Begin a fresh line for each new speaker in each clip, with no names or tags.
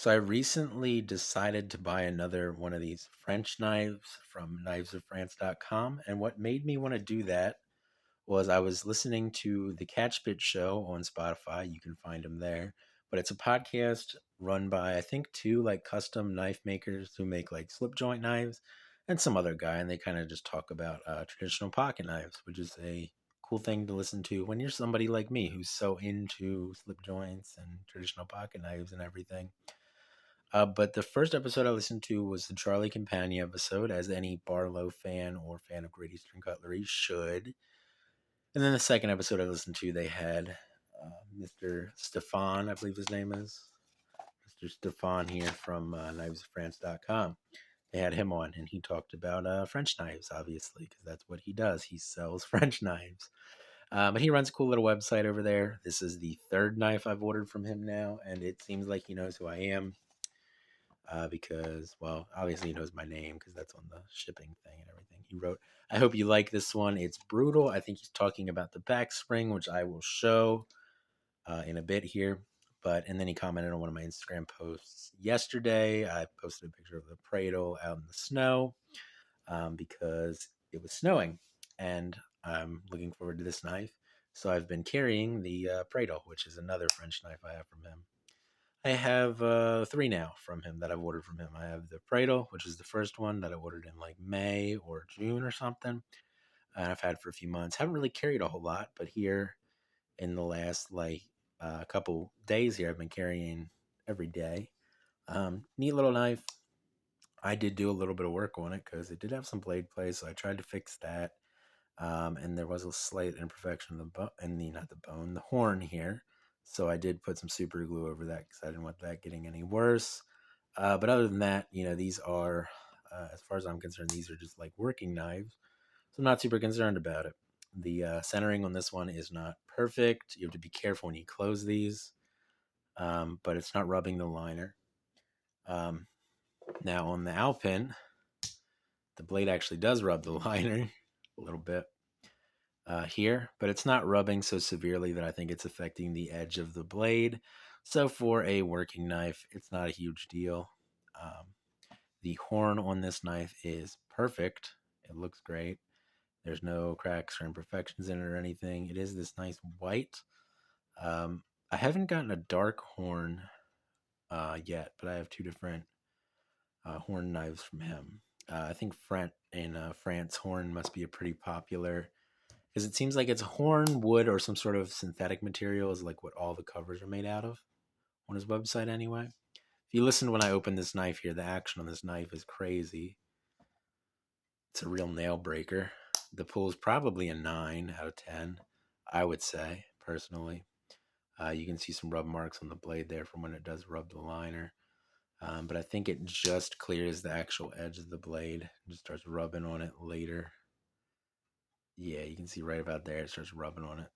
So I recently decided to buy another one of these French knives from knivesoffrance.com. And what made me want to do that was I was listening to the Catch Bit Show on Spotify. You can find them there. But it's a podcast run by, I think, two like custom knife makers who make like slip joint knives and some other guy. And they kind of just talk about traditional pocket knives, which is a cool thing to listen to when you're somebody like me who's so into slip joints and traditional pocket knives and everything. But the first episode I listened to was the Charlie Campagna episode, as any Barlow fan or fan of Great Eastern Cutlery should. And then the second episode I listened to, they had Mr. Stefan, I believe his name is. Mr. Stefan here from KnivesOfFrance.com. They had him on, and he talked about French knives, obviously, because that's what he does. He sells French knives. But he runs a cool little website over there. This is the third knife I've ordered from him now, and it seems like he knows who I am. Because, well, obviously he knows my name because that's on the shipping thing and everything. He wrote, I hope you like this one. It's brutal. I think he's talking about the back spring, which I will show in a bit here. And then he commented on one of my Instagram posts yesterday. I posted a picture of the Pradle out in the snow because it was snowing. And I'm looking forward to this knife. So I've been carrying the Pradle, which is another French knife I have from him. I have three now from him that I've ordered from him. I have the Pradle, which is the first one that I ordered in like May or June or something. And I've had for a few months. Haven't really carried a whole lot, but here in the last couple days here, I've been carrying every day. Neat little knife. I did do a little bit of work on it because it did have some blade play, so I tried to fix that. And there was a slight imperfection in the horn here. So I did put some super glue over that because I didn't want that getting any worse. But other than that, these are, as far as I'm concerned, these are just like working knives. So I'm not super concerned about it. The centering on this one is not perfect. You have to be careful when you close these, but it's not rubbing the liner. Um, Now on the Alpin, the blade actually does rub the liner a little bit here, but it's not rubbing so severely that I think it's affecting the edge of the blade. So for a working knife, it's not a huge deal. Um, the horn on this knife is perfect. It looks great. There's no cracks or imperfections in it or anything. It is this nice white. I haven't gotten a dark horn yet, but I have two different horn knives from him. I think France horn must be a pretty popular because it seems like it's horn, wood, or some sort of synthetic material is like what all the covers are made out of on his website anyway. If you listen when I open this knife here, the action on this knife is crazy. It's a real nail breaker. The pull is probably a 9 out of 10, I would say, personally. You can see some rub marks on the blade there from when it does rub the liner. But I think it just clears the actual edge of the blade and just starts rubbing on it later. Yeah, you can see right about there, it starts rubbing on it.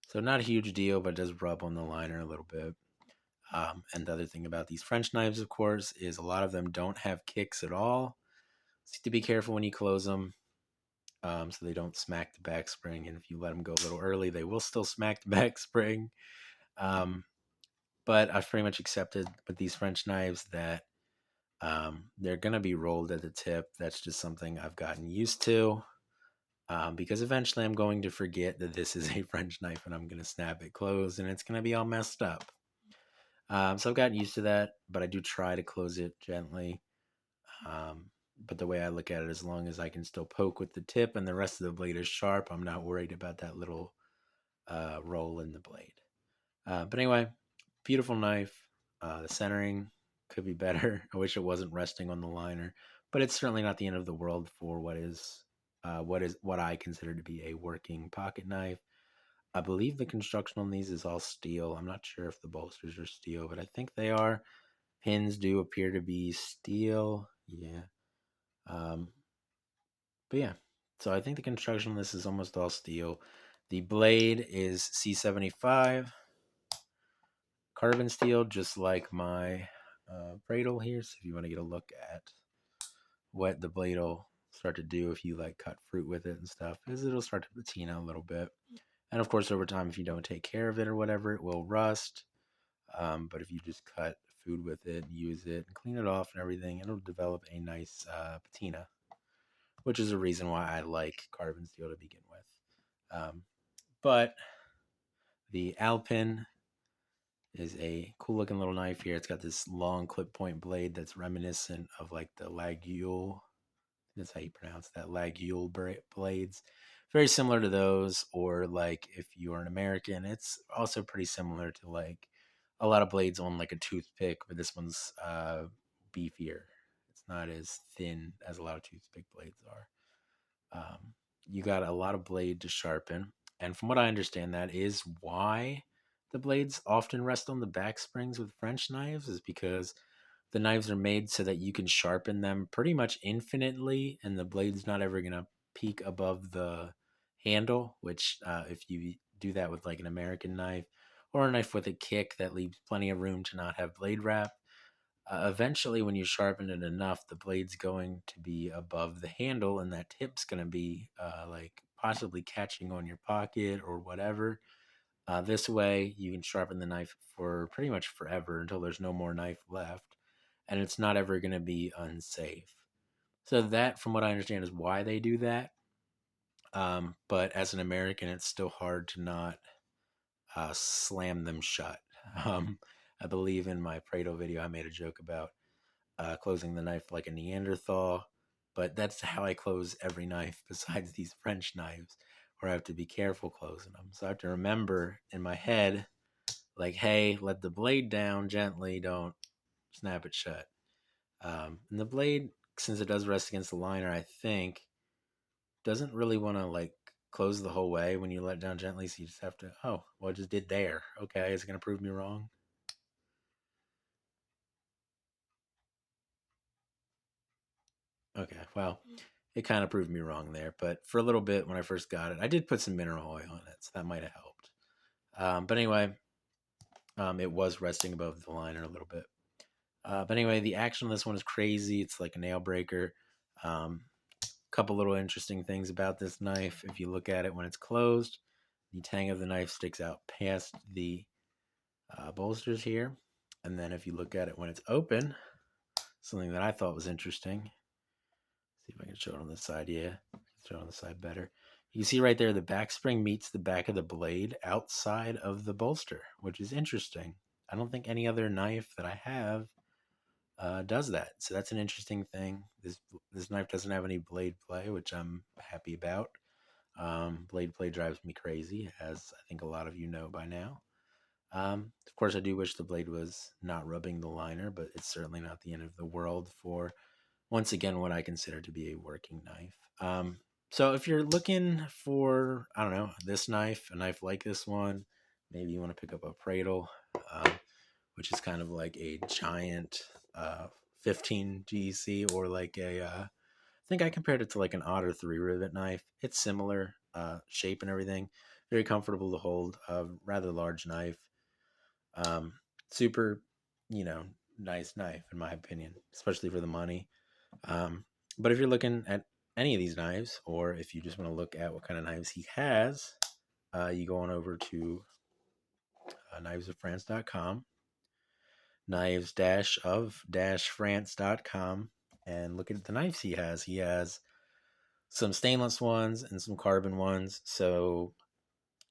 So not a huge deal, but it does rub on the liner a little bit. And the other thing about these French knives, of course, is a lot of them don't have kicks at all. So you have to be careful when you close them so they don't smack the back spring. And if you let them go a little early, they will still smack the back spring. But I've pretty much accepted with these French knives that they're going to be rolled at the tip. That's just something I've gotten used to. Because eventually I'm going to forget that this is a French knife and I'm going to snap it closed and it's going to be all messed up. So I've gotten used to that, but I do try to close it gently. But the way I look at it, as long as I can still poke with the tip and the rest of the blade is sharp, I'm not worried about that little roll in the blade. But anyway, beautiful knife. The centering could be better. I wish it wasn't resting on the liner, but it's certainly not the end of the world for what I consider to be a working pocket knife. I believe the construction on these is all steel. I'm not sure if the bolsters are steel, but I think they are. Pins do appear to be steel. Yeah. Um, but yeah, so I think the construction on this is almost all steel. The blade is C75 carbon steel, just like my Pradle here. So if you want to get a look at what the blade will start to do if you like cut fruit with it and stuff, is it'll start to patina a little bit. And of course, over time, if you don't take care of it or whatever, it will rust. But if you just cut food with it, use it, and clean it off and everything, it'll develop a nice patina, which is a reason why I like carbon steel to begin with. But the Alpin is a cool looking little knife here. It's got this long clip point blade that's reminiscent of like the Laguiole. That's how you pronounce that, Laguiole blades. Very similar to those, or like if you're an American, it's also pretty similar to like a lot of blades on like a toothpick, but this one's beefier. It's not as thin as a lot of toothpick blades are. You got a lot of blade to sharpen. And from what I understand, that is why the blades often rest on the back springs with French knives, is because the knives are made so that you can sharpen them pretty much infinitely, and the blade's not ever going to peak above the handle, which, if you do that with like an American knife or a knife with a kick that leaves plenty of room to not have blade wrap, eventually, when you sharpen it enough, the blade's going to be above the handle, and that tip's going to be like possibly catching on your pocket or whatever. This way, you can sharpen the knife for pretty much forever until there's no more knife left, and it's not ever going to be unsafe. So, that, from what I understand, is why they do that. But as an American, it's still hard to not slam them shut. Um, I believe in my Prado video, I made a joke about closing the knife like a Neanderthal, but that's how I close every knife besides these French knives, where I have to be careful closing them. So I have to remember in my head, like, hey, let the blade down gently, don't snap it shut. And the blade, since it does rest against the liner, I think, doesn't really want to like close the whole way when you let it down gently. So you just have to, oh, well, I just did there. Okay, is it going to prove me wrong? Okay, well, it kind of proved me wrong there. But for a little bit when I first got it, I did put some mineral oil in it, so that might have helped. But anyway, it was resting above the liner a little bit. But anyway, the action on this one is crazy. It's like a nail breaker. Couple little interesting things about this knife. If you look at it when it's closed, the tang of the knife sticks out past the bolsters here. And then if you look at it when it's open, something that I thought was interesting. See if I can show it on this side. Yeah, show it on the side better. You see right there, the back spring meets the back of the blade outside of the bolster, which is interesting. I don't think any other knife that I have does that. So that's an interesting thing. This knife doesn't have any blade play, which I'm happy about. Blade play drives me crazy, as I think a lot of you know by now. Of course, I do wish the blade was not rubbing the liner, but it's certainly not the end of the world for, once again, what I consider to be a working knife. So if you're looking for, I don't know, this knife, a knife like this one, maybe you want to pick up a Pradle, um, which is kind of like a giant 15 GC, or like I think I compared it to like an Otter 3 rivet knife. It's similar shape and everything. Very comfortable to hold. A rather large knife. Um, Super, you know, nice knife in my opinion, especially for the money. Um, but if you're looking at any of these knives, or if you just want to look at what kind of knives he has, you go on over to knivesoffrance.com, knives-of-france.com, and look at the knives he has. He has some stainless ones and some carbon ones. So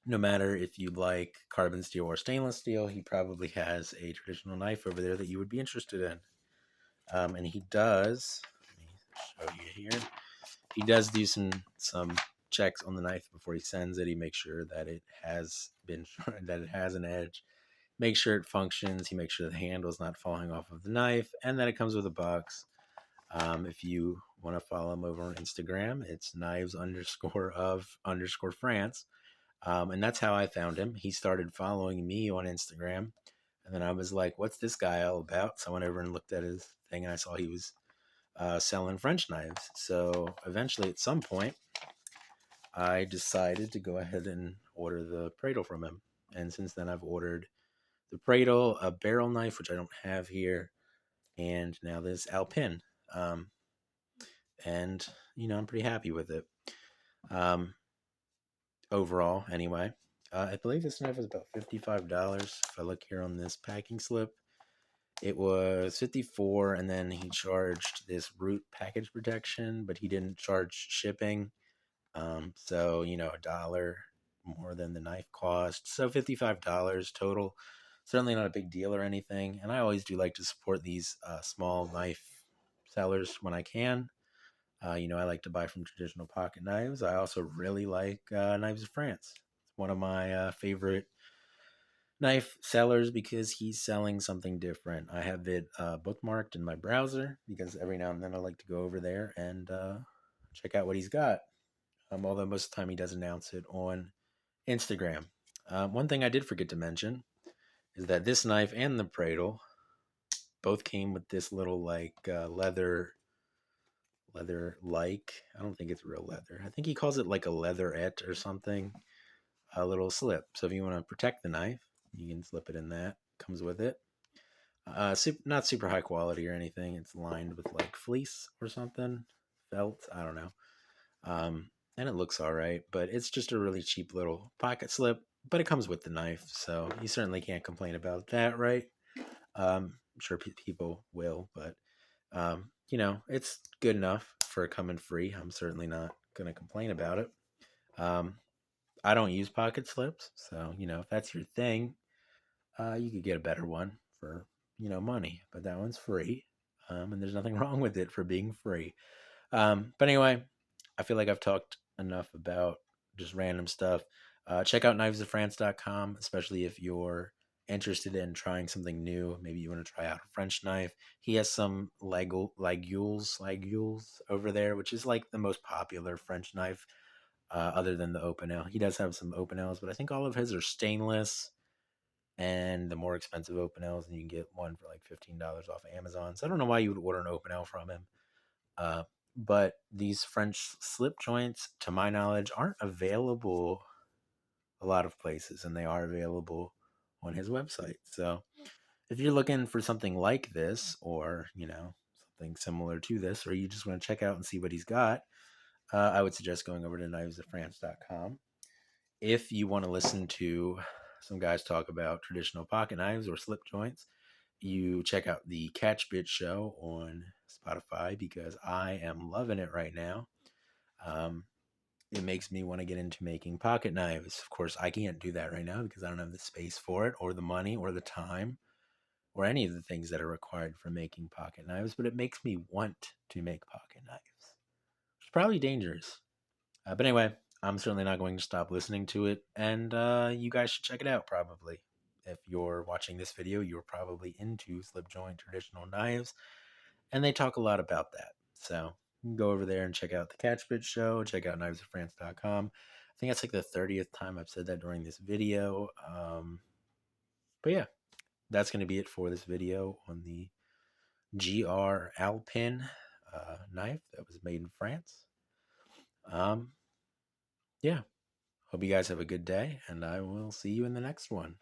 no matter if you like carbon steel or stainless steel, he probably has a traditional knife over there that you would be interested in. And he does, let me show you here. He does do some checks on the knife before he sends it. He makes sure that it has been that it has an edge. Make sure it functions. He makes sure the handle is not falling off of the knife, and that it comes with a box. If you want to follow him over on Instagram, it's knives_of_France. And that's how I found him. He started following me on Instagram. And then I was like, what's this guy all about? So I went over and looked at his thing, and I saw he was selling French knives. So eventually, at some point, I decided to go ahead and order the Pradle from him. And since then, I've ordered the Pradle, a barrel knife, which I don't have here, and now this Alpin. Um, and, I'm pretty happy with it. Um, Overall, anyway. I believe this knife was about $55. If I look here on this packing slip, it was 54, and then he charged this root package protection, but he didn't charge shipping. So a dollar more than the knife cost. So $55 total. Certainly not a big deal or anything. And I always do like to support these small knife sellers when I can. I like to buy from traditional pocket knives. I also really like Knives of France. It's one of my favorite knife sellers because he's selling something different. I have it bookmarked in my browser because every now and then I like to go over there and check out what he's got. Although most of the time he does announce it on Instagram. One thing I did forget to mention is that this knife and the Pradle both came with this little like leather like. I don't think it's real leather. I think he calls it like a leatherette or something. A little slip. So if you want to protect the knife, you can slip it in that. Comes with it. Not super high quality or anything. It's lined with like fleece or something, felt. I don't know. And it looks all right, but it's just a really cheap little pocket slip. But it comes with the knife, so you certainly can't complain about that, right? I'm sure people will, but it's good enough for coming free. I'm certainly not gonna complain about it. Um, I don't use pocket slips, so if that's your thing, you could get a better one for money, but that one's free, and there's nothing wrong with it for being free. But anyway, I feel like I've talked enough about just random stuff. Check out knivesofrance.com, especially if you're interested in trying something new. Maybe you want to try out a French knife. He has some ligules over there, which is like the most popular French knife, other than the Opinel. He does have some Opinels, but I think all of his are stainless. And the more expensive Opinels, and you can get one for like $15 off of Amazon. So I don't know why you would order an Opinel from him. Uh, but these French slip joints, to my knowledge, aren't available a lot of places, and they are available on his website. So if you're looking for something like this, or something similar to this, or you just want to check out and see what he's got, I would suggest going over to knivesofrance.com. If you want to listen to some guys talk about traditional pocket knives or slip joints, you check out the Catch Bit Show on Spotify because I am loving it right now. Um, it makes me want to get into making pocket knives. Of course, I can't do that right now because I don't have the space for it, or the money, or the time, or any of the things that are required for making pocket knives. But it makes me want to make pocket knives. It's probably dangerous. But anyway, I'm certainly not going to stop listening to it, and you guys should check it out probably. If you're watching this video, you're probably into slip joint traditional knives, and they talk a lot about that. So you can go over there and check out the Catchbit Show, check out knivesofrance.com. I think that's like the 30th time I've said that during this video. But yeah, that's going to be it for this video on the GR Alpin knife that was made in France. Yeah, hope you guys have a good day, and I will see you in the next one.